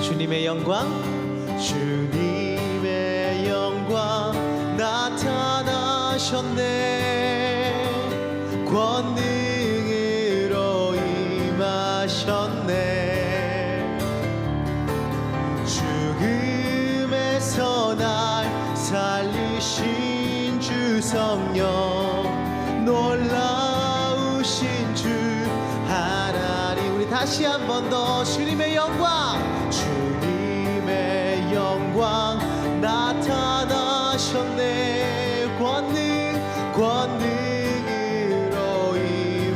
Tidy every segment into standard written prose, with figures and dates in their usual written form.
주님의 영광, 주님의 영광 나타나셨네. 권능으로 임하셨네. 죽음에서 날 살리신 주 성령, 놀라우신 주 하나님. 우리 다시 한 번 더 주님의 영광, 주님의 영광 나타나셨네. 권능으로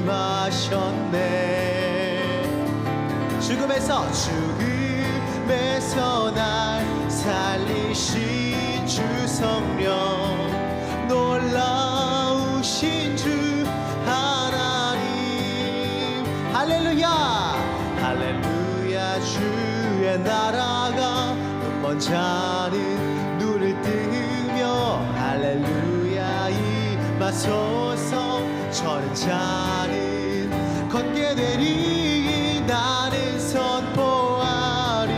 임하셨네. 죽음에서 날 살리신 주 성령, 놀라우신 주 하나님. 할렐루야 할렐루야. 주의 나라가 눈먼 자는 눈을 뜨며 할렐루야 임하소서. 저는 자는 걷게 되리. 나는 선포하리.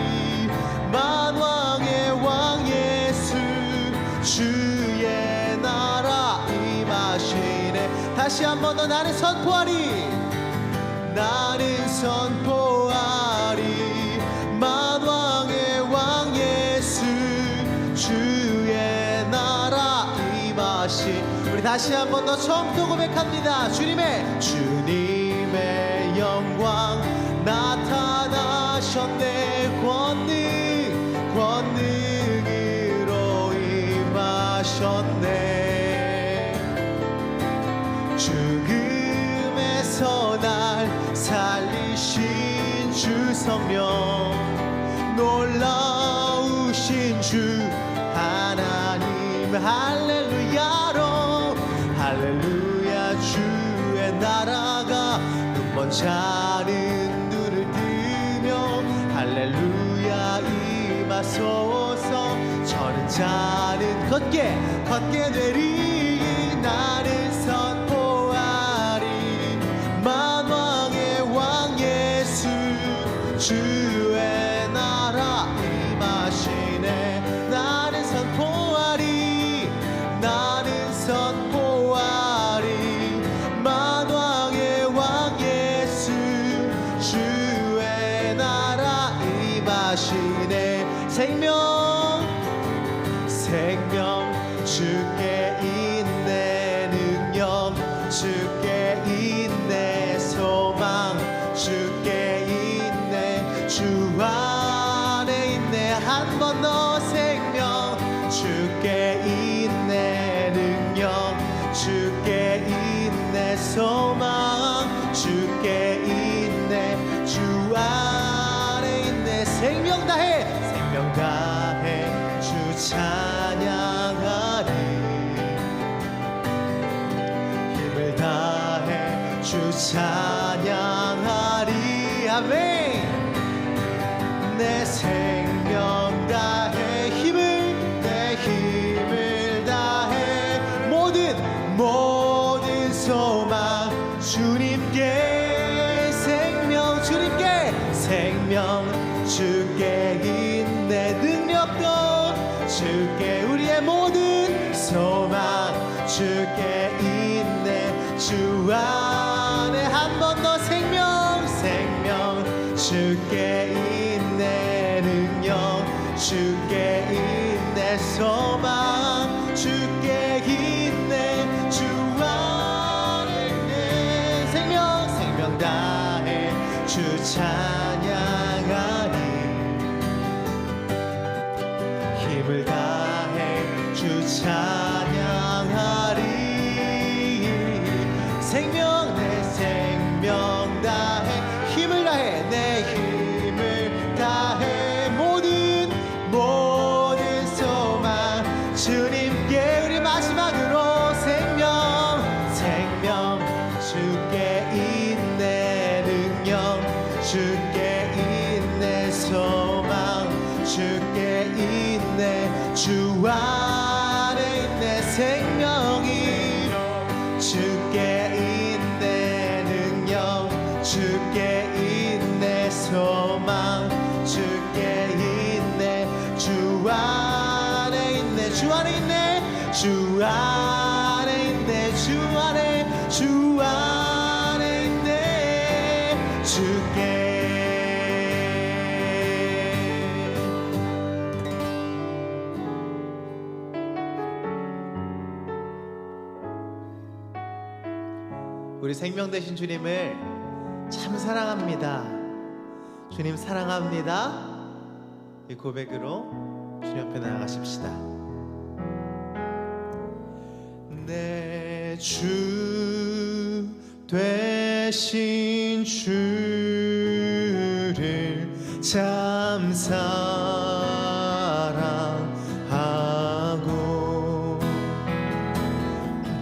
만왕의 왕 예수 주의 나라 임하시네. 다시 한 번 더 나는 선포하리. 나는 선포하리. 만왕의 왕 예수 주의 나라 임하시. 우리 다시 한 번 더 처음부터 고백합니다. 주님의 영광 나타나셨네. 권능으로 임하셨네. 죽음에서 날 살리신 주 성령, 놀라우신 주 하나님. 할렐루야로 할렐루야. 주의 나라가 눈먼 자는 눈을 뜨며 할렐루야 임하소서. 저는 자는 걷게 되리. 나는 선포하리. 만왕의 왕 예수 주의 나라 임하시네. 나는 선포하리. 나는 선포하리. 만왕의 왕 예수 주의 나라 임하시네. 생명 주께 있네. 능력 주께 있네. 소망 주께 있네. 주 안에 있네. 한 번 더 생명 주께 있네. 능력 주께 있네. 소망 주께 있네. 주 안에 있네. 생명 다해 주 찬양하리. 힘을 다해 주 찬양하리. 아멘. 내 생명 다해 내 힘을 다해 모든 소망 주님께. 생명 주께 있네. 능력도 주께. 우리의 모든 소망 주께 있네. 주 안에 한 번 더 생명 주께 있네. 능력 주께 있네. 소망 주께 있네. 주 안에 있네. 생명 다해 주 찬양하리. 힘을 다해 주 찬양하리. 내 생명 다해 힘을 다해 내 힘을 다해 모든 소망 주님께. 우리 마지막으로 생명 주께 있네. 능력 주께 있네. 소망 주께 있네. 주 안에 있네. 생명이 주께 있네. 능력 주께 있네. 소망 주께 있네. 안에 있네 주 안에 있네 주 안에 있네 주 안에 있네 주께 우리 생명 되신 주님을 참 사랑합니다. 주님 사랑합니다. 이 고백으로 주님 앞에 나아가십시다. 내 주 되신 주를 참 사랑하고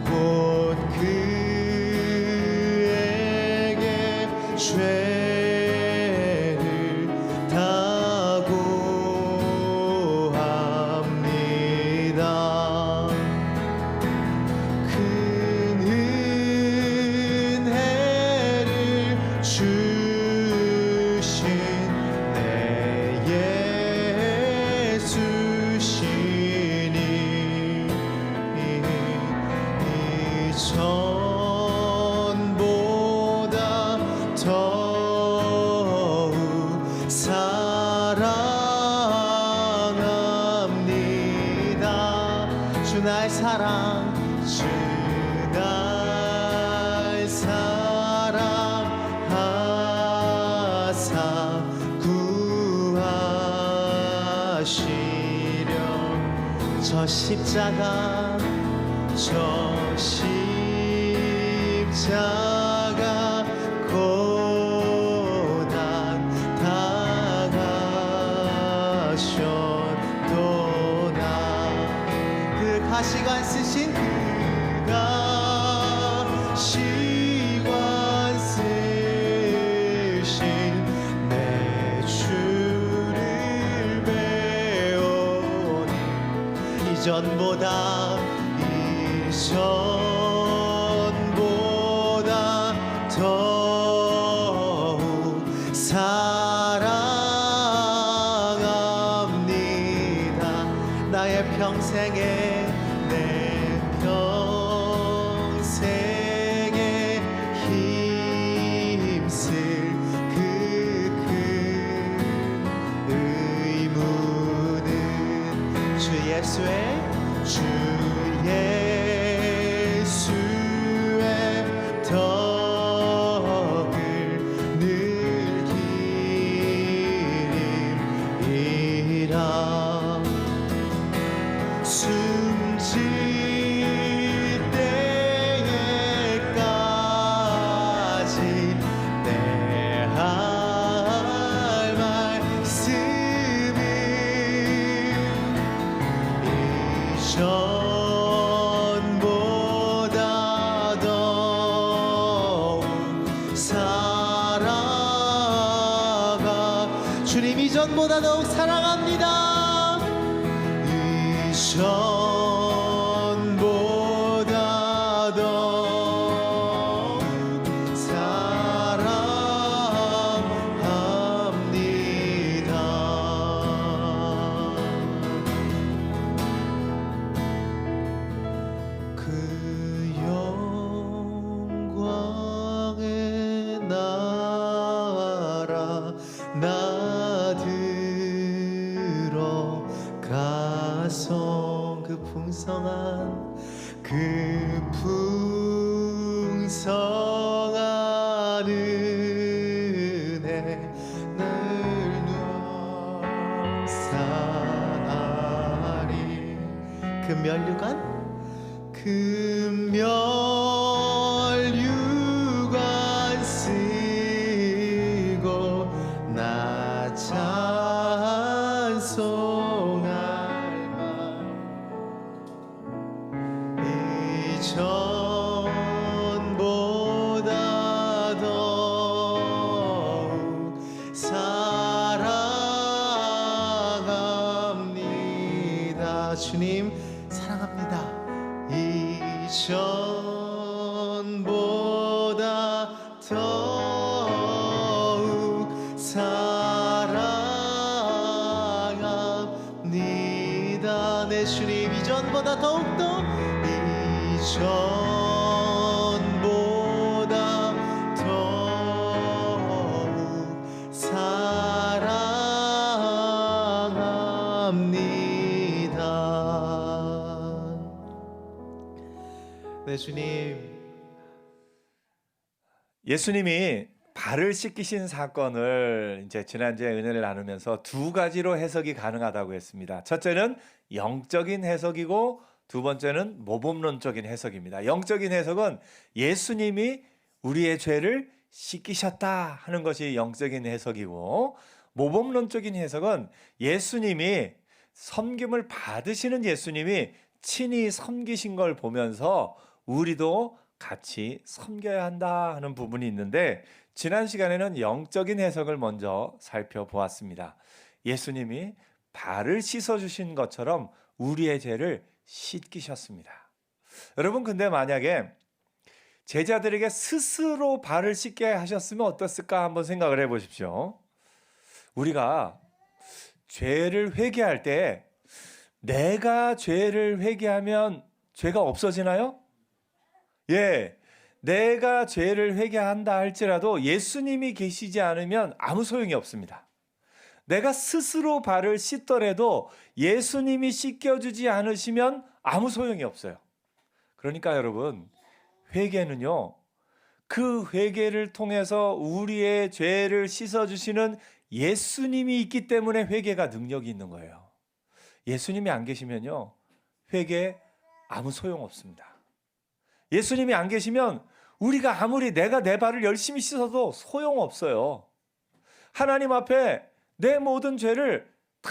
곧 그에게 죄를 다고 합니다. 큰 은혜를 주신 내 예수시니 전보다 더욱 사랑합니다. 주 나의 사랑 주 날 사랑하사 구하시려 저 십자가 고난 당하셨도다. 그 가시관 쓰신 가시관 쓰신 내 주를 배우니 이전보다 더욱 사랑합니다. 나의 평생에 내 평생에 힘쓸 그 큰 의무는 주 예수의 덕을 늘리리라. 숨질 때에까지 내 할 말씀을 이전보다 더욱 주님 이전보다 더욱 사랑합니다. 이전보다 더욱 사랑합니다. 그 영광의 나라 나 들어가서 그 풍성한 은혜 늘 누사하리. 그 면류관 쓰고 나 찬송할 말 이전보다 더욱 사랑합니다. 주님 사랑합니다. 이전보다 더욱 사랑합니다. 전보다 더욱 사랑합니다. 네, 주님. 예수님이 발을 씻기신 사건을 이제 지난주에 은혜를 나누면서 두 가지로 해석이 가능하다고 했습니다. 첫째는 영적인 해석이고 두 번째는 모범론적인 해석입니다. 영적인 해석은 예수님이 우리의 죄를 씻기셨다 하는 것이 영적인 해석이고, 모범론적인 해석은 예수님이 섬김을 받으시는 예수님이 친히 섬기신 걸 보면서 우리도 같이 섬겨야 한다 하는 부분이 있는데, 지난 시간에는 영적인 해석을 먼저 살펴보았습니다. 예수님이 발을 씻어주신 것처럼 우리의 죄를 씻기셨습니다. 여러분, 근데 만약에 제자들에게 스스로 발을 씻게 하셨으면 어땠을까 한번 생각을 해보십시오. 우리가 죄를 회개할 때 내가 죄를 회개하면 죄가 없어지나요? 예, 내가 죄를 회개한다 할지라도 예수님이 계시지 않으면 아무 소용이 없습니다. 내가 스스로 발을 씻더라도 예수님이 씻겨주지 않으시면 아무 소용이 없어요. 그러니까 여러분, 회개는요, 그 회개를 통해서 우리의 죄를 씻어주시는 예수님이 있기 때문에 회개가 능력이 있는 거예요. 예수님이 안 계시면요, 회개 아무 소용 없습니다. 예수님이 안 계시면 우리가 아무리 내가 내 발을 열심히 씻어도 소용없어요. 하나님 앞에 내 모든 죄를 다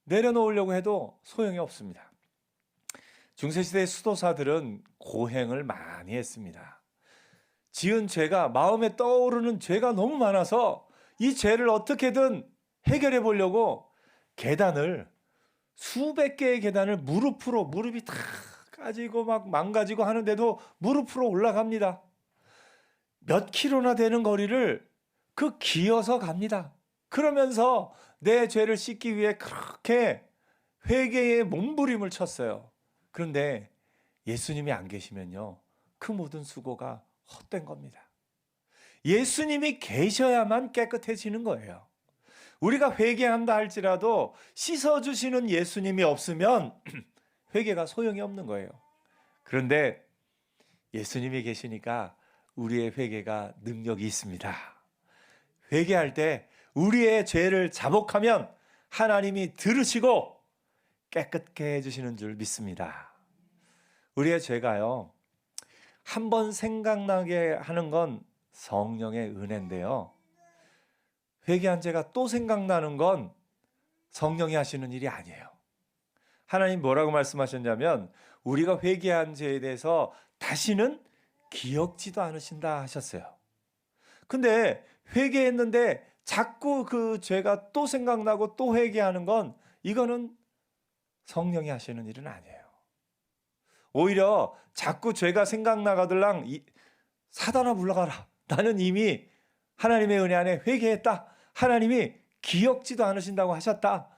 내려놓으려고 해도 소용이 없습니다. 중세시대의 수도사들은 고행을 많이 했습니다. 지은 죄가, 마음에 떠오르는 죄가 너무 많아서 이 죄를 어떻게든 해결해 보려고 계단을, 수백 개의 계단을 무릎이 다 까지고 막 망가지고 하는데도 무릎으로 올라갑니다. 몇 킬로나 되는 거리를 그 기어서 갑니다. 그러면서 내 죄를 씻기 위해 그렇게 회개의 몸부림을 쳤어요. 그런데 예수님이 안 계시면요, 그 모든 수고가 헛된 겁니다. 예수님이 계셔야만 깨끗해지는 거예요. 우리가 회개한다 할지라도 씻어주시는 예수님이 없으면 회개가 소용이 없는 거예요. 그런데 예수님이 계시니까 우리의 회개가 능력이 있습니다. 회개할 때 우리의 죄를 자복하면 하나님이 들으시고 깨끗게 해주시는 줄 믿습니다. 우리의 죄가요, 한 번 생각나게 하는 건 성령의 은혜인데요, 회개한 죄가 또 생각나는 건 성령이 하시는 일이 아니에요. 하나님 뭐라고 말씀하셨냐면 우리가 회개한 죄에 대해서 다시는 기억지도 않으신다 하셨어요. 근데 회개했는데 자꾸 그 죄가 또 생각나고 또 회개하는 건, 이거는 성령이 하시는 일은 아니에요. 오히려 자꾸 죄가 생각나가들랑 사단아 물러가라, 나는 이미 하나님의 은혜 안에 회개했다, 하나님이 기억지도 않으신다고 하셨다,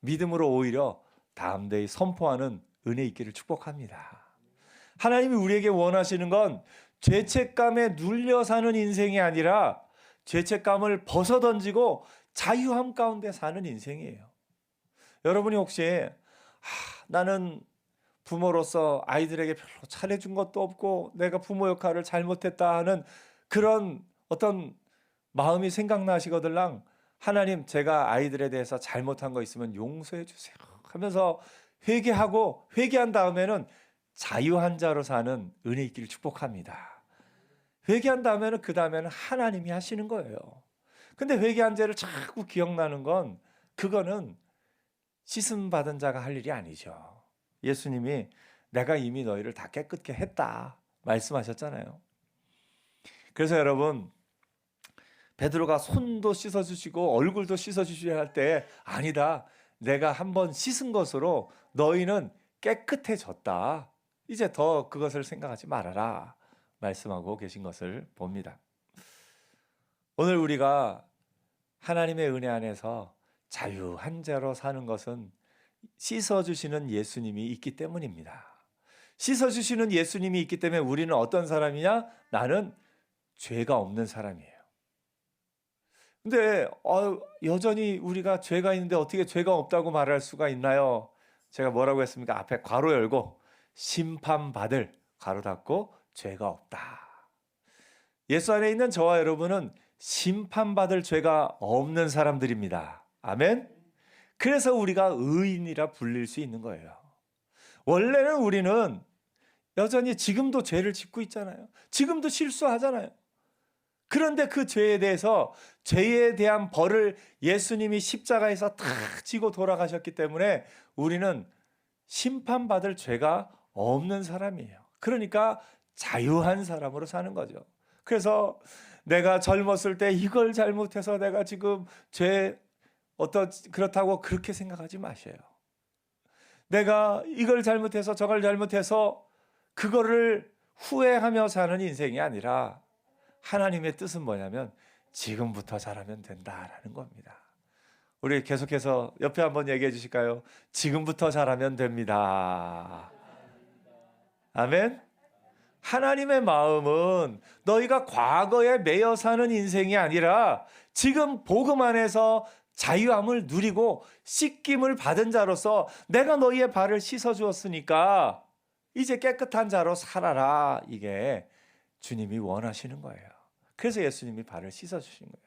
믿음으로 오히려 담대히 선포하는 은혜 있기를 축복합니다. 하나님이 우리에게 원하시는 건 죄책감에 눌려 사는 인생이 아니라 죄책감을 벗어던지고 자유함 가운데 사는 인생이에요. 여러분이 혹시 나는 부모로서 아이들에게 별로 잘해준 것도 없고 내가 부모 역할을 잘못했다 하는 그런 어떤 마음이 생각나시거들랑, 하나님 제가 아이들에 대해서 잘못한 거 있으면 용서해 주세요 하면서 회개하고, 회개한 다음에는 자유한 자로 사는 은혜 있기를 축복합니다. 회개한 다음에는 그 다음에는 하나님이 하시는 거예요. 근데 회개한 죄를 자꾸 기억나는 건, 그거는 씻음 받은 자가 할 일이 아니죠. 예수님이 내가 이미 너희를 다 깨끗게 했다 말씀하셨잖아요. 그래서 여러분, 베드로가 손도 씻어주시고 얼굴도 씻어주셔야 할 때, 아니다, 내가 한번 씻은 것으로 너희는 깨끗해졌다, 이제 더 그것을 생각하지 말아라 말씀하고 계신 것을 봅니다. 오늘 우리가 하나님의 은혜 안에서 자유한 자로 사는 것은 씻어주시는 예수님이 있기 때문입니다. 씻어주시는 예수님이 있기 때문에 우리는 어떤 사람이냐? 나는 죄가 없는 사람이에요. 근데 여전히 우리가 죄가 있는데 어떻게 죄가 없다고 말할 수가 있나요? 제가 뭐라고 했습니까? 앞에 괄호 열고 심판받을 괄호 닫고 죄가 없다. 예수 안에 있는 저와 여러분은 심판받을 죄가 없는 사람들입니다. 아멘? 그래서 우리가 의인이라 불릴 수 있는 거예요. 원래는 우리는 여전히 지금도 죄를 짓고 있잖아요. 지금도 실수하잖아요. 그런데 그 죄에 대해서 죄에 대한 벌을 예수님이 십자가에서 다 지고 돌아가셨기 때문에 우리는 심판받을 죄가 없는 사람이에요. 그러니까 자유한 사람으로 사는 거죠. 그래서 내가 젊었을 때 이걸 잘못해서 내가 지금 그렇다고 그렇게 생각하지 마세요. 내가 이걸 잘못해서 저걸 잘못해서 그거를 후회하며 사는 인생이 아니라 하나님의 뜻은 뭐냐면 지금부터 잘하면 된다라는 겁니다. 우리 계속해서 옆에 한번 얘기해 주실까요? 지금부터 잘하면 됩니다. 아멘. 하나님의 마음은 너희가 과거에 매여 사는 인생이 아니라 지금 복음 안에서 자유함을 누리고 씻김을 받은 자로서 내가 너희의 발을 씻어 주었으니까 이제 깨끗한 자로 살아라. 이게 주님이 원하시는 거예요. 그래서 예수님이 발을 씻어 주신 거예요.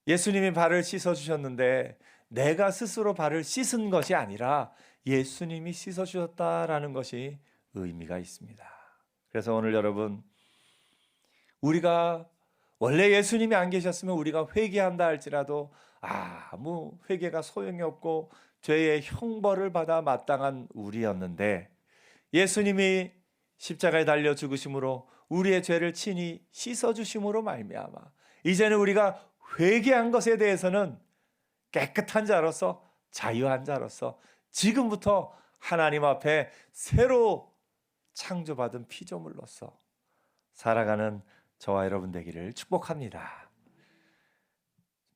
예수님이 발을 씻어 주셨는데 내가 스스로 발을 씻은 것이 아니라 예수님이 씻어 주셨다라는 것이 의미가 있습니다. 그래서 오늘 여러분, 우리가 원래 예수님이 안 계셨으면 우리가 회개한다 할지라도 아무 회개가 소용이 없고 죄의 형벌을 받아 마땅한 우리였는데 예수님이 십자가에 달려 죽으심으로 우리의 죄를 친히 씻어주심으로 말미암아 이제는 우리가 회개한 것에 대해서는 깨끗한 자로서 자유한 자로서 지금부터 하나님 앞에 새로 창조받은 피조물로서 살아가는 저와 여러분 되기를 축복합니다.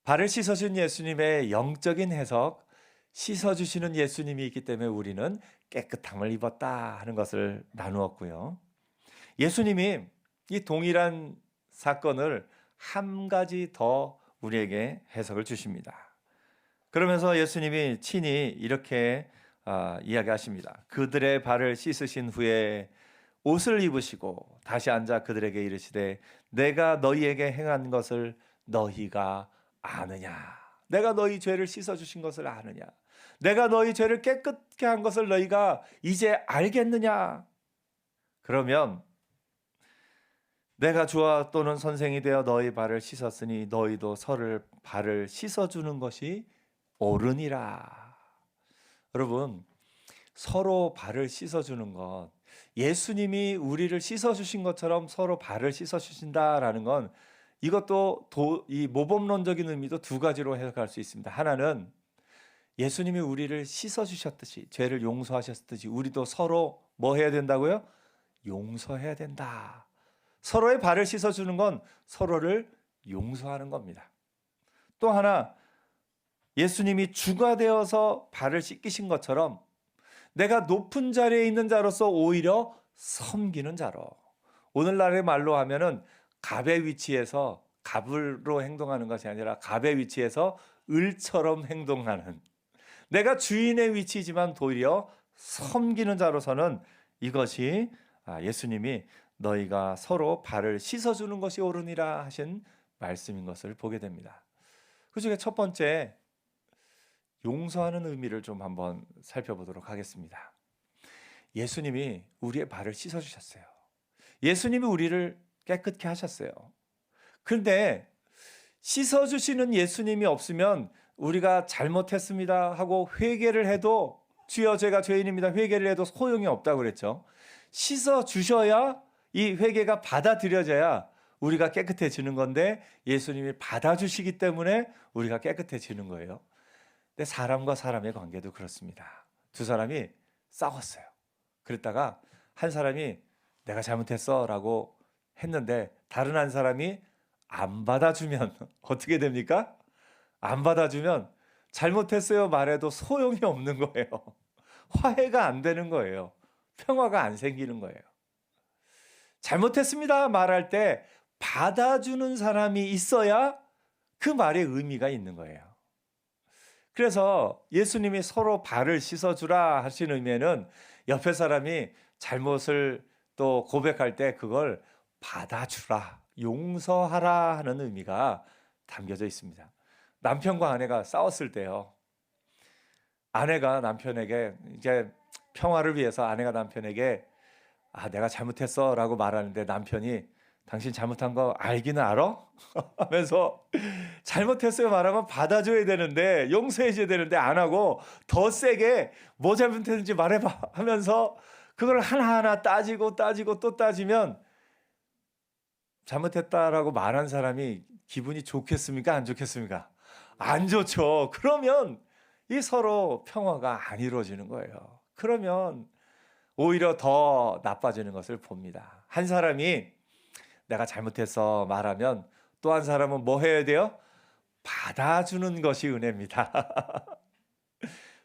발을 씻어준 예수님의 영적인 해석, 씻어주시는 예수님이 있기 때문에 우리는 깨끗함을 입었다 하는 것을 나누었고요. 예수님이 이 동일한 사건을 한 가지 더 우리에게 해석을 주십니다. 그러면서 예수님이 친히 이렇게 이야기하십니다. 그들의 발을 씻으신 후에 옷을 입으시고 다시 앉아 그들에게 이르시되 내가 너희에게 행한 것을 너희가 아느냐? 내가 너희 죄를 씻어주신 것을 아느냐? 내가 너희 죄를 깨끗게 한 것을 너희가 이제 알겠느냐? 그러면 내가 주와 또는 선생이 되어 너희 발을 씻었으니 너희도 서로 발을 씻어주는 것이 옳으니라. 여러분, 서로 발을 씻어주는 것, 예수님이 우리를 씻어주신 것처럼 서로 발을 씻어주신다라는 건 이것도 이 모범론적인 의미도 두 가지로 해석할 수 있습니다. 하나는 예수님이 우리를 씻어주셨듯이 죄를 용서하셨듯이 우리도 서로 뭐 해야 된다고요? 용서해야 된다. 서로의 발을 씻어주는 건 서로를 용서하는 겁니다. 또 하나, 예수님이 주가 되어서 발을 씻기신 것처럼 내가 높은 자리에 있는 자로서 오히려 섬기는 자로, 오늘날의 말로 하면은 갑의 위치에서 갑으로 행동하는 것이 아니라 갑의 위치에서 을처럼 행동하는, 내가 주인의 위치지만 도리어 섬기는 자로서는 이것이 예수님이 너희가 서로 발을 씻어주는 것이 옳으니라 하신 말씀인 것을 보게 됩니다. 그중에 첫 번째, 용서하는 의미를 좀 한번 살펴보도록 하겠습니다. 예수님이 우리의 발을 씻어주셨어요. 예수님이 우리를 깨끗게 하셨어요. 그런데 씻어주시는 예수님이 없으면 우리가 잘못했습니다 하고 회개를 해도, 주여 제가 죄인입니다 회개를 해도 소용이 없다고 그랬죠. 씻어주셔야 이 회개가 받아들여져야 우리가 깨끗해지는 건데 예수님이 받아주시기 때문에 우리가 깨끗해지는 거예요. 근데 사람과 사람의 관계도 그렇습니다. 두 사람이 싸웠어요. 그랬다가 한 사람이 내가 잘못했어 라고 했는데 다른 한 사람이 안 받아주면 어떻게 됩니까? 안 받아주면 잘못했어요 말해도 소용이 없는 거예요. 화해가 안 되는 거예요. 평화가 안 생기는 거예요. 잘못했습니다 말할 때 받아주는 사람이 있어야 그 말에 의미가 있는 거예요. 그래서 예수님이 서로 발을 씻어주라 하신 의미에는 옆에 사람이 잘못을 또 고백할 때 그걸 받아주라, 용서하라 하는 의미가 담겨져 있습니다. 남편과 아내가 싸웠을 때요. 아내가 남편에게 이제 평화를 위해서 아내가 남편에게 내가 잘못했어 라고 말하는데 남편이 당신 잘못한 거 알기는 알아? 하면서 잘못했어요 말하면 받아줘야 되는데 용서해줘야 되는데 안 하고 더 세게 뭐 잘못했는지 말해봐 하면서 그걸 하나하나 따지고 또 따지면 잘못했다라고 말한 사람이 기분이 좋겠습니까? 안 좋겠습니까? 안 좋죠. 그러면 이 서로 평화가 안 이루어지는 거예요. 그러면 오히려 더 나빠지는 것을 봅니다. 한 사람이 내가 잘못했어 말하면 또 한 사람은 뭐 해야 돼요? 받아주는 것이 은혜입니다.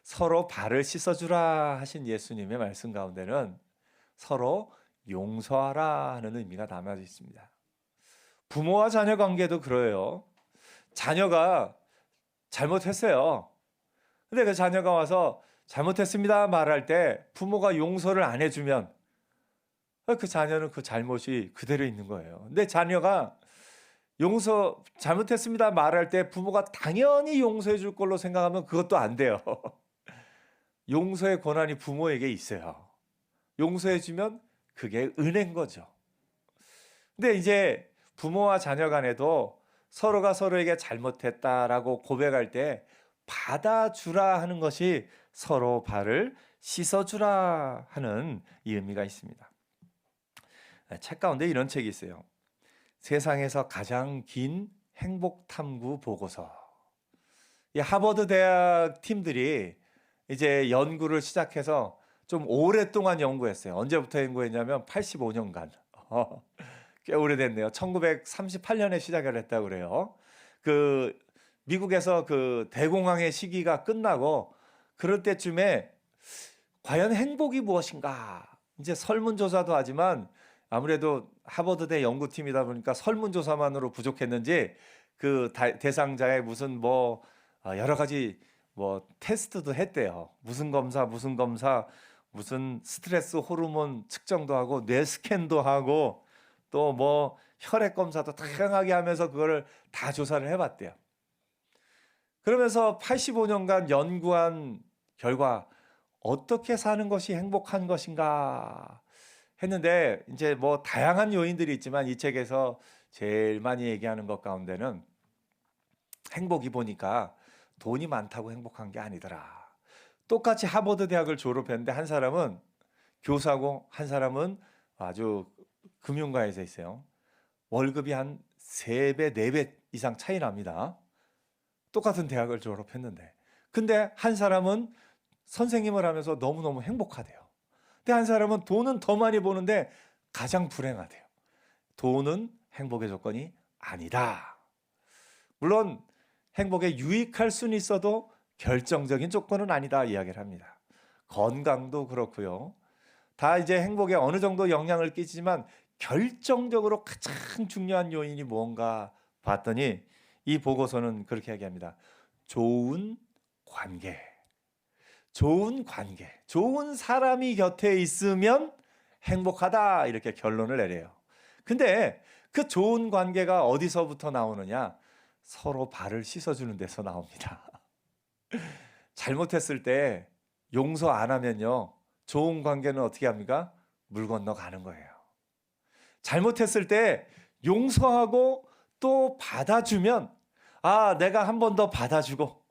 서로 발을 씻어주라 하신 예수님의 말씀 가운데는 서로 용서하라 하는 의미가 담아져 있습니다. 부모와 자녀 관계도 그래요. 자녀가 잘못했어요. 근데 그 자녀가 와서 잘못했습니다 말할 때 부모가 용서를 안 해주면 그 자녀는 그 잘못이 그대로 있는 거예요. 근데 자녀가 잘못했습니다 말할 때 부모가 당연히 용서해 줄 걸로 생각하면 그것도 안 돼요. 용서의 권한이 부모에게 있어요. 용서해 주면 그게 은혜인 거죠. 근데 이제 부모와 자녀 간에도 서로가 서로에게 잘못했다라고 고백할 때 받아주라 하는 것이 서로 발을 씻어주라 하는 이 의미가 있습니다. 책 가운데 이런 책이 있어요. 세상에서 가장 긴 행복 탐구 보고서. 이 하버드 대학 팀들이 이제 연구를 시작해서 좀 오랫동안 연구했어요. 언제부터 연구했냐면 85년간. 꽤 오래됐네요. 1938년에 시작을 했다고 그래요. 그 미국에서 그 대공황의 시기가 끝나고 그럴 때쯤에 과연 행복이 무엇인가? 이제 설문조사도 하지만 아무래도 하버드대 연구팀이다 보니까 설문조사만으로 부족했는지 그 대상자의 무슨 여러 가지 테스트도 했대요. 무슨 검사 무슨 스트레스 호르몬 측정도 하고 뇌 스캔도 하고 또 혈액 검사도 다양하게 하면서 그거를 다 조사를 해봤대요. 그러면서 85년간 연구한 결과 어떻게 사는 것이 행복한 것인가 했는데 이제 다양한 요인들이 있지만 이 책에서 제일 많이 얘기하는 것 가운데는 행복이 보니까 돈이 많다고 행복한 게 아니더라. 똑같이 하버드 대학을 졸업했는데 한 사람은 교사고 한 사람은 아주 금융가에서 있어요. 월급이 한 3배, 4배 이상 차이 납니다. 똑같은 대학을 졸업했는데. 근데 한 사람은 선생님을 하면서 너무너무 행복하대요. 근데 한 사람은 돈은 더 많이 버는데 가장 불행하대요. 돈은 행복의 조건이 아니다. 물론 행복에 유익할 수는 있어도 결정적인 조건은 아니다 이야기를 합니다. 건강도 그렇고요. 다 이제 행복에 어느 정도 영향을 끼치지만 결정적으로 가장 중요한 요인이 뭔가 봤더니 이 보고서는 그렇게 얘기합니다. 좋은 관계, 좋은 사람이 곁에 있으면 행복하다 이렇게 결론을 내려요. 근데 그 좋은 관계가 어디서부터 나오느냐? 서로 발을 씻어주는 데서 나옵니다. 잘못했을 때 용서 안 하면요. 좋은 관계는 어떻게 합니까? 물 건너 가는 거예요. 잘못했을 때 용서하고 또 받아주면 내가 한 번 더 받아주고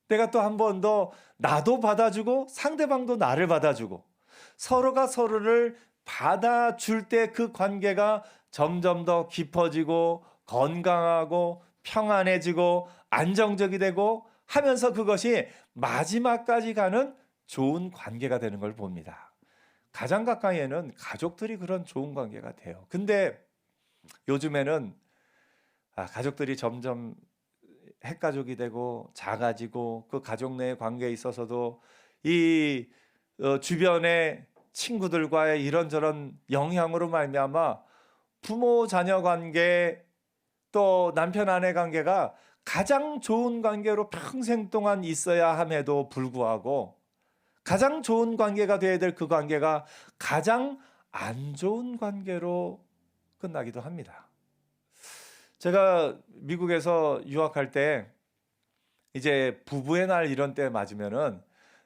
내가 또 한 번 더 나도 받아주고 상대방도 나를 받아주고 서로가 서로를 받아줄 때 그 관계가 점점 더 깊어지고 건강하고 평안해지고 안정적이 되고 하면서 그것이 마지막까지 가는 좋은 관계가 되는 걸 봅니다. 가장 가까이에는 가족들이 그런 좋은 관계가 돼요. 근데 요즘에는 가족들이 점점 핵가족이 되고 작아지고 그 가족 내의 관계에 있어서도 이 주변에 친구들과의 이런저런 영향으로 말미암아 부모 자녀 관계 또 남편 아내 관계가 가장 좋은 관계로 평생 동안 있어야 함에도 불구하고 가장 좋은 관계가 되어야 될 그 관계가 가장 안 좋은 관계로 끝나기도 합니다. 제가 미국에서 유학할 때 이제 부부의 날 이런 때 맞으면은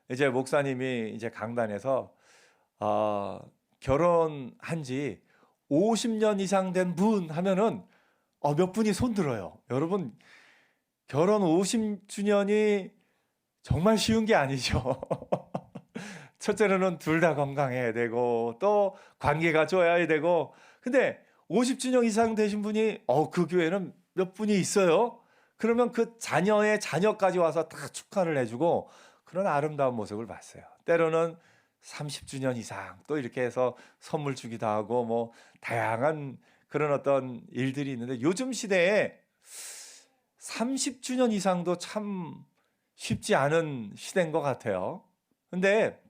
이제 목사님이 이제 강단에서 결혼한 지 50년 이상 된 분 하면은 몇 분이 손 들어요. 여러분 결혼 50주년이 정말 쉬운 게 아니죠. 첫째로는 둘 다 건강해야 되고 또 관계가 좋아야 되고 근데 50주년 이상 되신 분이 그 교회는 몇 분이 있어요. 그러면 그 자녀의 자녀까지 와서 다 축하를 해주고 그런 아름다운 모습을 봤어요. 때로는 30주년 이상 또 이렇게 해서 선물 주기도 하고 뭐 다양한 그런 어떤 일들이 있는데 요즘 시대에 30주년 이상도 참 쉽지 않은 시대인 것 같아요. 근데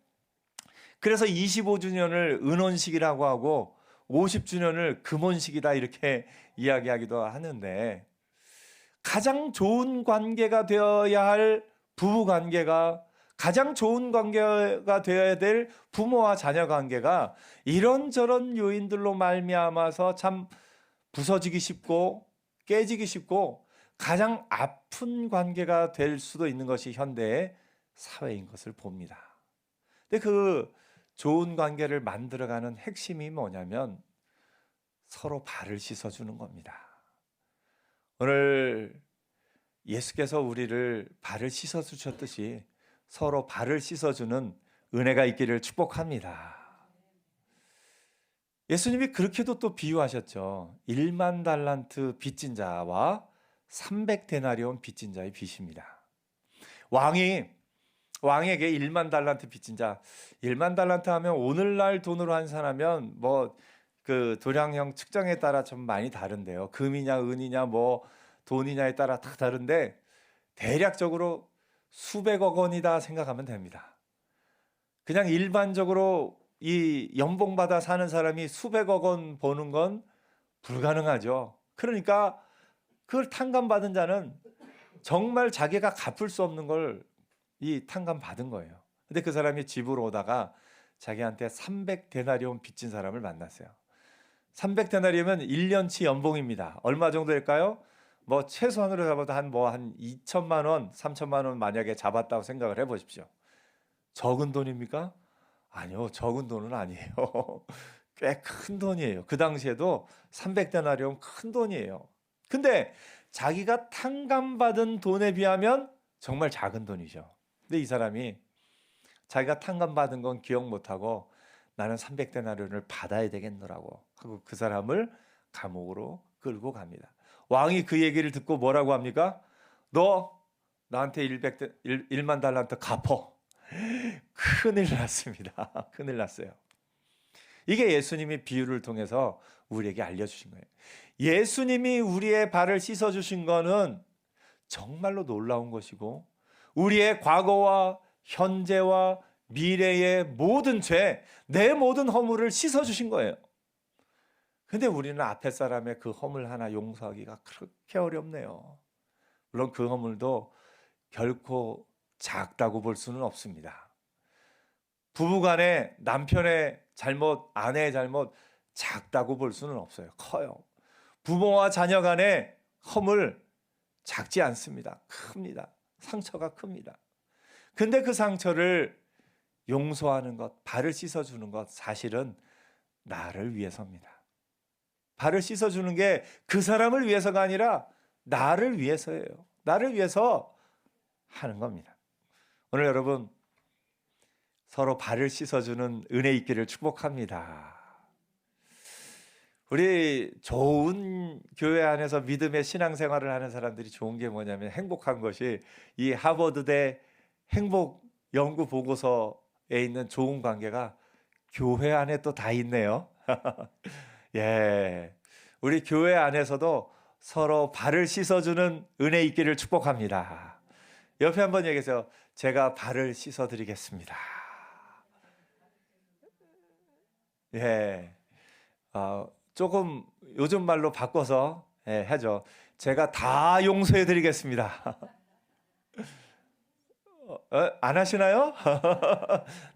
그래서 25주년을 은혼식이라고 하고 50주년을 금혼식이다 이렇게 이야기하기도 하는데 가장 좋은 관계가 되어야 할 부부 관계가 가장 좋은 관계가 되어야 될 부모와 자녀 관계가 이런저런 요인들로 말미암아서 참 부서지기 쉽고 깨지기 쉽고 가장 아픈 관계가 될 수도 있는 것이 현대의 사회인 것을 봅니다. 근데 그 좋은 관계를 만들어가는 핵심이 뭐냐면 서로 발을 씻어주는 겁니다. 오늘 예수께서 우리를 발을 씻어주셨듯이 서로 발을 씻어주는 은혜가 있기를 축복합니다. 예수님이 그렇게도 또 비유하셨죠. 1만 달란트 빚진 자와 300데나리온 빚진 자의 빚입니다. 왕에게 1만 달란트 빚진 자, 1만 달란트 하면 오늘날 돈으로 환산하면 뭐 그 도량형 측정에 따라 좀 많이 다른데요. 금이냐 은이냐 뭐 돈이냐에 따라 다 다른데 대략적으로 수백억 원이다 생각하면 됩니다. 그냥 일반적으로 이 연봉 받아 사는 사람이 수백억 원 버는 건 불가능하죠. 그러니까 그걸 탕감받은 자는 정말 자기가 갚을 수 없는 걸 이 탕감 받은 거예요. 근데 그 사람이 집으로 오다가 자기한테 300데나리온 빚진 사람을 만났어요. 300데나리온이면 1년치 연봉입니다. 얼마 정도 될까요? 뭐 최소한으로 잡아도 한 2천만 원, 3천만 원 만약에 잡았다고 생각을 해 보십시오. 적은 돈입니까? 아니요. 적은 돈은 아니에요. 꽤 큰 돈이에요. 그 당시에도 300데나리온 큰 돈이에요. 근데 자기가 탕감받은 돈에 비하면 정말 작은 돈이죠. 근데 이 사람이 자기가 탕감받은 건 기억 못하고 나는 300데나리온을 받아야 되겠노라고 하고 그 사람을 감옥으로 끌고 갑니다. 왕이 그 얘기를 듣고 뭐라고 합니까? 너 나한테 1만 달란트 갚어. 큰일 났습니다. 큰일 났어요. 이게 예수님이 비유를 통해서 우리에게 알려주신 거예요. 예수님이 우리의 발을 씻어주신 거는 정말로 놀라운 것이고 우리의 과거와 현재와 미래의 모든 죄, 내 모든 허물을 씻어주신 거예요. 근데 우리는 앞에 사람의 그 허물 하나 용서하기가 그렇게 어렵네요. 물론 그 허물도 결코 작다고 볼 수는 없습니다. 부부간에 남편의 잘못, 아내의 잘못 작다고 볼 수는 없어요. 커요. 부모와 자녀 간의 허물 작지 않습니다. 큽니다. 상처가 큽니다. 근데 그 상처를 용서하는 것, 발을 씻어주는 것 사실은 나를 위해서입니다. 발을 씻어주는 게 그 사람을 위해서가 아니라 나를 위해서예요. 나를 위해서 하는 겁니다. 오늘 여러분 서로 발을 씻어주는 은혜 있기를 축복합니다. 우리 좋은 교회 안에서 믿음의 신앙생활을 하는 사람들이 좋은 게 뭐냐면 행복한 것이 이 하버드대 행복 연구 보고서에 있는 좋은 관계가 교회 안에 또 다 있네요. 예, 우리 교회 안에서도 서로 발을 씻어주는 은혜 있기를 축복합니다. 옆에 한번 얘기하세요. 제가 발을 씻어드리겠습니다. 예, 조금 요즘 말로 바꿔서 하죠. 제가 다 용서해 드리겠습니다. 안 하시나요?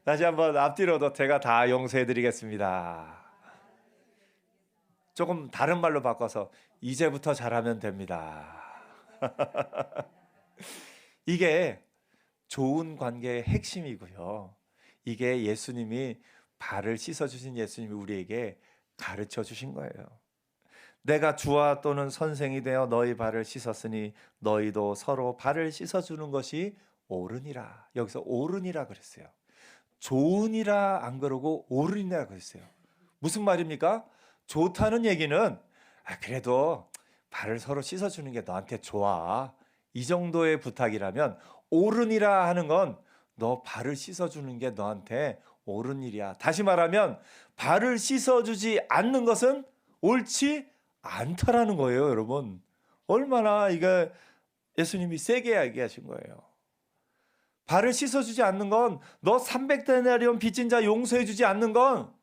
다시 한번 앞뒤로도 제가 다 용서해 드리겠습니다. 조금 다른 말로 바꿔서 이제부터 잘하면 됩니다. 이게 좋은 관계의 핵심이고요. 이게 예수님이 발을 씻어주신 예수님이 우리에게 가르쳐 주신 거예요. 내가 주와 또는 선생이 되어 너희 발을 씻었으니 너희도 서로 발을 씻어주는 것이 옳으니라. 여기서 옳으니라 그랬어요. 좋으니라 안 그러고 옳으니라 그랬어요. 무슨 말입니까? 좋다는 얘기는 그래도 발을 서로 씻어주는 게 너한테 좋아. 이 정도의 부탁이라면 옳으니라 하는 건 너 발을 씻어주는 게 너한테 옳은 일이야. 다시 말하면 발을 씻어주지 않는 것은 옳지 않다라는 거예요, 여러분. 얼마나 이게 예수님이 세게 얘기하신 거예요. 발을 씻어주지 않는 건 너 300데나리온 빚진 자 용서해주지 않는 건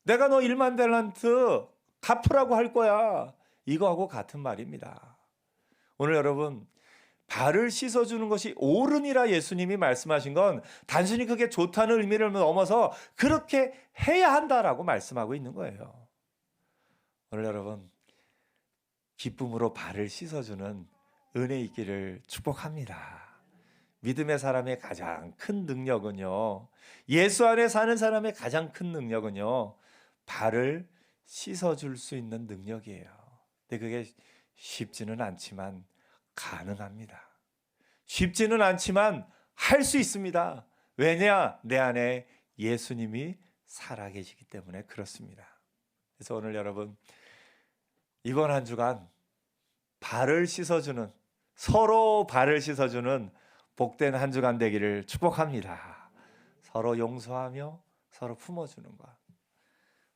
내가 너 1만 달란트 갚으라고 할 거야. 이거하고 같은 말입니다. 오늘 여러분 발을 씻어주는 것이 옳으니라 예수님이 말씀하신 건 단순히 그게 좋다는 의미를 넘어서 그렇게 해야 한다라고 말씀하고 있는 거예요. 오늘 여러분 기쁨으로 발을 씻어주는 은혜 있기를 축복합니다. 믿음의 사람의 가장 큰 능력은요, 예수 안에 사는 사람의 가장 큰 능력은요, 발을 씻어줄 수 있는 능력이에요. 근데 그게 쉽지는 않지만 가능합니다. 쉽지는 않지만 할 수 있습니다. 왜냐? 내 안에 예수님이 살아계시기 때문에 그렇습니다. 그래서 오늘 여러분 이번 한 주간 발을 씻어주는, 서로 발을 씻어주는 복된 한 주간 되기를 축복합니다. 서로 용서하며 서로 품어주는 것.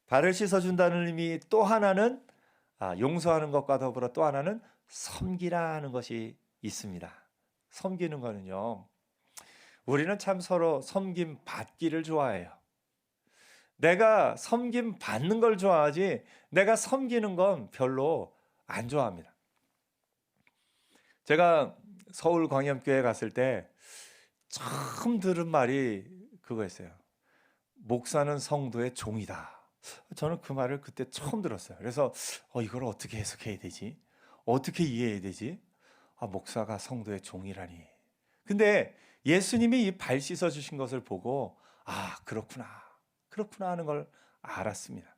발을 씻어준다는 의미 또 하나는 용서하는 것과 더불어 또 하나는 섬기라는 것이 있습니다. 섬기는 거는요, 우리는 참 서로 섬김 받기를 좋아해요. 내가 섬김 받는 걸 좋아하지 내가 섬기는 건 별로 안 좋아합니다. 제가 서울 광염교회 갔을 때 처음 들은 말이 그거였어요. 목사는 성도의 종이다. 저는 그 말을 그때 처음 들었어요. 그래서 이걸 어떻게 해석해야 되지? 어떻게 이해해야 되지? 목사가 성도의 종이라니. 근데 예수님이 이 발 씻어 주신 것을 보고 그렇구나 하는 걸 알았습니다.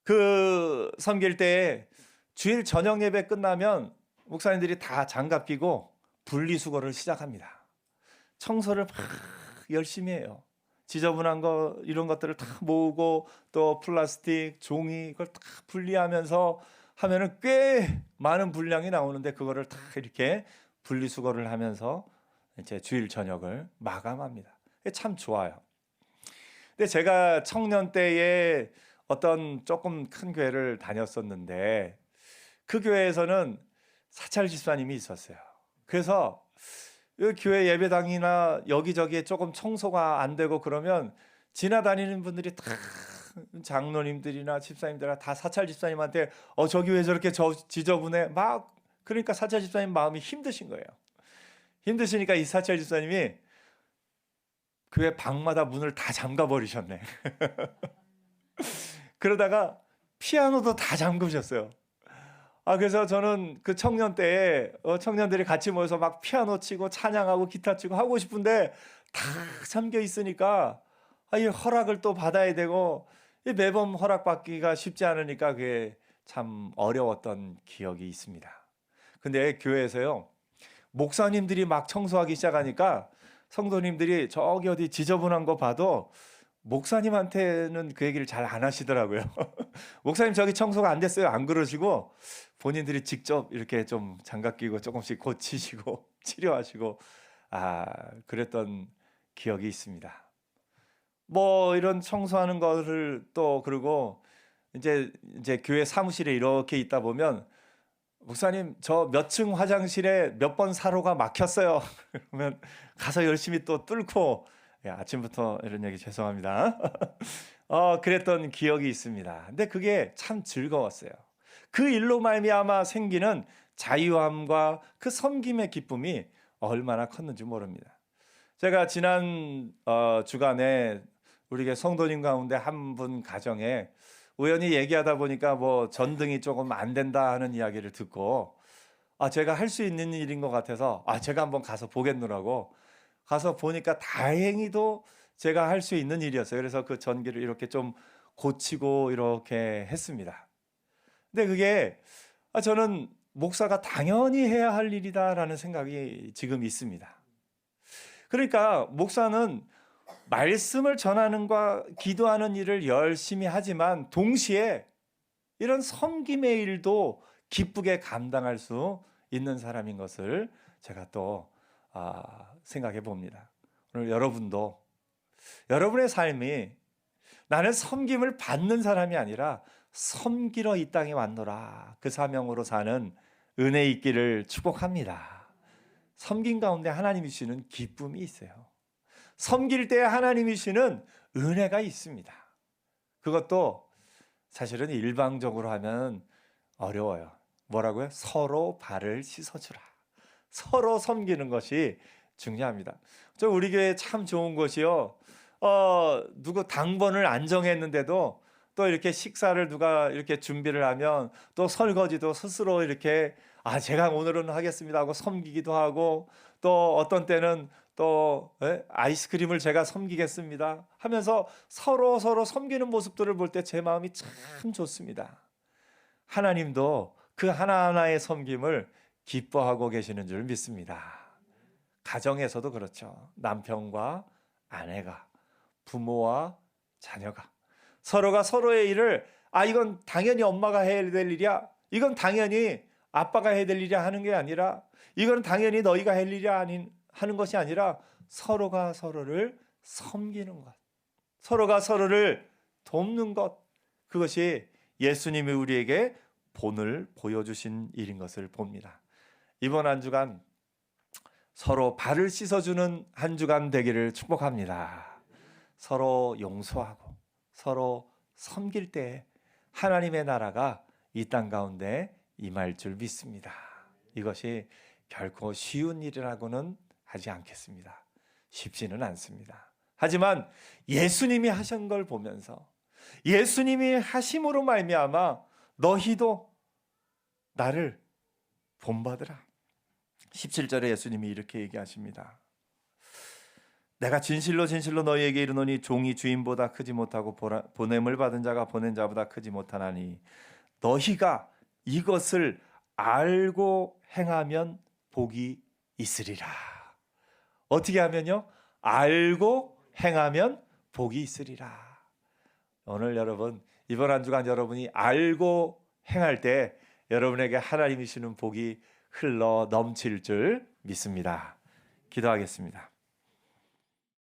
그 섬길 때 주일 저녁 예배 끝나면 목사님들이 다 장갑 끼고 분리수거를 시작합니다. 청소를 막 열심히 해요. 지저분한 거 이런 것들을 다 모으고 또 플라스틱, 종이 이걸 다 분리하면서 하면은 꽤 많은 분량이 나오는데 그거를 다 이렇게 분리수거를 하면서 이제 주일 저녁을 마감합니다. 참 좋아요. 근데 제가 청년 때에 어떤 조금 큰 교회를 다녔었는데 그 교회에서는 사찰 집사님이 있었어요. 그래서 이 교회 예배당이나 여기저기에 조금 청소가 안 되고 그러면 지나다니는 분들이 다 장로님들이나 집사님들 다 사찰 집사님한테 저기 왜 저렇게 지저분해? 막 그러니까 사찰 집사님 마음이 힘드신 거예요. 힘드시니까 이 사찰 집사님이 교회 방마다 문을 다 잠가 버리셨네. 그러다가 피아노도 다 잠그셨어요. 그래서 저는 그 청년 때에 청년들이 같이 모여서 막 피아노 치고 찬양하고 기타 치고 하고 싶은데 다 잠겨 있으니까 이 허락을 또 받아야 되고 매번 허락받기가 쉽지 않으니까 그게 참 어려웠던 기억이 있습니다. 근데 교회에서요, 목사님들이 막 청소하기 시작하니까 성도님들이 저기 어디 지저분한 거 봐도 목사님한테는 그 얘기를 잘 안 하시더라고요. 목사님 저기 청소가 안 됐어요. 안 그러시고 본인들이 직접 이렇게 좀 장갑 끼고 조금씩 고치시고 치료하시고 그랬던 기억이 있습니다. 뭐 이런 청소하는 거를 또 그러고 이제 교회 사무실에 이렇게 있다 보면 목사님 저 몇 층 화장실에 몇 번 사로가 막혔어요. 그러면 가서 열심히 또 뚫고 아침부터 이런 얘기 죄송합니다. 그랬던 기억이 있습니다. 근데 그게 참 즐거웠어요. 그 일로 말미암아 생기는 자유함과 그 섬김의 기쁨이 얼마나 컸는지 모릅니다. 제가 지난 주간에 우리 성도님 가운데 한 분 가정에 우연히 얘기하다 보니까 뭐 전등이 조금 안 된다 하는 이야기를 듣고 제가 할 수 있는 일인 것 같아서 제가 한번 가서 보겠노라고 가서 보니까 다행히도 제가 할 수 있는 일이었어요. 그래서 그 전기를 이렇게 좀 고치고 이렇게 했습니다. 근데 그게 저는 목사가 당연히 해야 할 일이다라는 생각이 지금 있습니다. 그러니까 목사는 말씀을 전하는과 기도하는 일을 열심히 하지만 동시에 이런 섬김의 일도 기쁘게 감당할 수 있는 사람인 것을 제가 또 생각해 봅니다. 오늘 여러분도 여러분의 삶이 나는 섬김을 받는 사람이 아니라 섬기러 이 땅에 왔노라 그 사명으로 사는 은혜 있기를 축복합니다. 섬김 가운데 하나님이 주시는 기쁨이 있어요. 섬길 때 하나님이 주시는 은혜가 있습니다. 그것도 사실은 일방적으로 하면 어려워요. 뭐라고요? 서로 발을 씻어주라. 서로 섬기는 것이 중요합니다. 우리 교회 참 좋은 것이요. 누구 당번을 안 정했는데도 또 이렇게 식사를 누가 이렇게 준비를 하면 또 설거지도 스스로 이렇게 제가 오늘은 하겠습니다 하고 섬기기도 하고 또 어떤 때는 또 아이스크림을 제가 섬기겠습니다 하면서 서로 섬기는 모습들을 볼 때 제 마음이 참 좋습니다. 하나님도 그 하나하나의 섬김을 기뻐하고 계시는 줄 믿습니다. 가정에서도 그렇죠. 남편과 아내가, 부모와 자녀가 서로가 서로의 일을 이건 당연히 엄마가 해야 될 일이야, 이건 당연히 아빠가 해야 될 일이야 하는 게 아니라, 이건 당연히 너희가 할 일이야 하는 것이 아니라 서로가 서로를 섬기는 것, 서로가 서로를 돕는 것, 그것이 예수님이 우리에게 본을 보여주신 일인 것을 봅니다. 이번 한 주간 서로 발을 씻어주는 한 주간 되기를 축복합니다. 서로 용서하고 서로 섬길 때 하나님의 나라가 이 땅 가운데 임할 줄 믿습니다. 이것이 결코 쉬운 일이라고는 하지 않겠습니다. 쉽지는 않습니다. 하지만 예수님이 하신 걸 보면서 예수님이 하심으로 말미암아 너희도 나를 본받으라. 17절에 예수님이 이렇게 얘기하십니다. 내가 진실로 너희에게 이르노니 종이 주인보다 크지 못하고 보냄을 받은 자가 보낸 자보다 크지 못하나니 너희가 이것을 알고 행하면 복이 있으리라. 어떻게 하면요? 알고 행하면 복이 있으리라. 오늘 여러분, 이번 한 주간 여러분이 알고 행할 때 여러분에게 하나님이 주시는 복이 흘러 넘칠 줄 믿습니다. 기도하겠습니다.